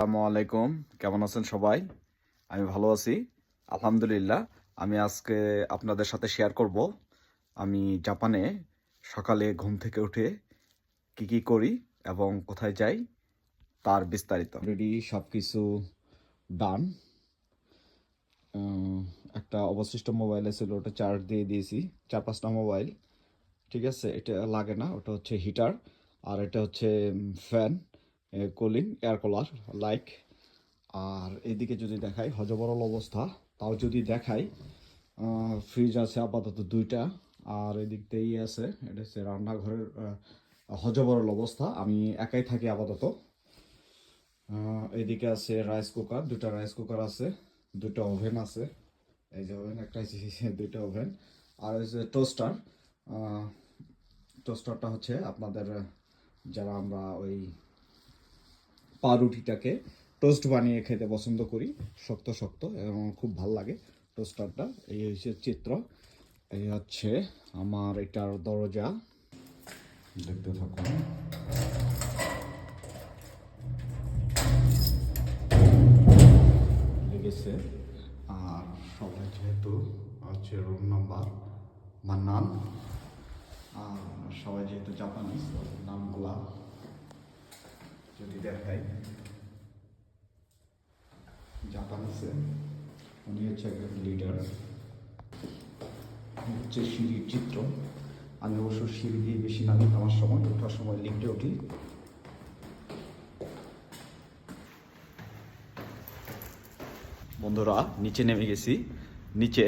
আসসালামু আলাইকুম, কেমন আছেন সবাই? আমি ভালো আছি আলহামদুলিল্লাহ। আমি আজকে আপনাদের সাথে শেয়ার করব আমি জাপানে সকালে ঘুম থেকে উঠে কি কি করি এবং কোথায় যাই তার বিস্তারিত। অলরেডি সব কিছু ডান। একটা অবশিষ্ট মোবাইল ছিল, ওটা চার্জ দিয়ে দিয়েছি। 4-5টা মোবাইল, ঠিক আছে। এটা লাগে না, ওটা হচ্ছে হিটার, আর এটা হচ্ছে fan, cooling air cooler like. আর এদিকে যদি দেখাই হজবরল অবস্থা, তাও যদি দেখাই ফ্রিজ আছে আপাতত 2টা। আর এদিক দিয়েই আছে, এটা হচ্ছে রান্নাঘরের হজবরল অবস্থা। আমি একাই থাকি আপাতত। এদিকে আছে রাইস কুকার, 2টা রাইস কুকার আছে, 2টা ওভেন আছে। এই যে ওভেন একটা, 2টা ওভেন। আর হচ্ছে টোস্টার। টোস্টারটা হচ্ছে আপনাদের যারা আমরা ওই পাউরুটিটাকে টোস্ট বানিয়ে খেতে পছন্দ করি, শক্ত শক্ত, এবং খুব ভাল লাগে টোস্টারটা। এই হচ্ছে চিত্র। এই হচ্ছে আমার এটার দরজা, দেখতে থাকুন। লেগেছে। আর সবাই যেহেতু হচ্ছে রুম নাম্বার মান্নান, আর সবাই যেহেতু জাপানিজ, নামগুলা যদি দেখাই, জাপানিসে উনি হচ্ছে একজন লিডার। হচ্ছে সিঁড়ির চিত্র। আমি অবশ্য সিঁড়ি দিয়ে বেশি নামি, আমার সময় ওঠার সময় লিফটে উঠি। বন্ধুরা, নিচে নেমে গেছি। নিচে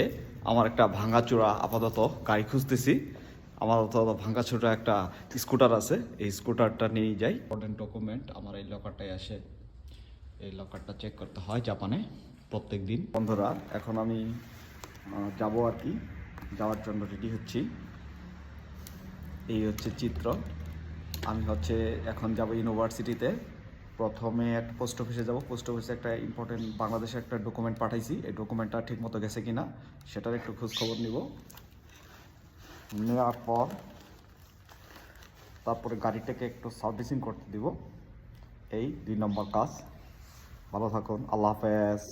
আমার একটা ভাঙাচোরা আপাতত গাড়ি খুঁজতেছি। আমার ভাঙাচোরা একটা স্কুটার আছে, এই স্কুটারটা নিয়ে যাই। ইম্পর্টেন্ট ডকুমেন্ট আমার এই লকারটায় আসে। এই লকারটা চেক করতে হয় জাপানে প্রত্যেক দিন। বন্ধুরা, এখন আমি যাব আর কি, যাওয়ার জন্য রেডি হচ্ছি। এই হচ্ছে চিত্র। আমি হচ্ছে এখন যাব ইউনিভার্সিটিতে। প্রথমে একটা পোস্ট অফিসে যাব। পোস্ট অফিসে একটা ইম্পর্টেন্ট বাংলাদেশের একটা ডকুমেন্ট পাঠাইছি, এই ডকুমেন্টটা ঠিক মতো গেছে কিনা সেটার একটু খোঁজ খবর নিব। নেওয়ার পর তারপরে গাড়িটাকে একটু সার্ভিসিং করতে দিব। এই 2 নম্বর কাজ। ভালো থাকুন, আল্লাহ হাফেজ।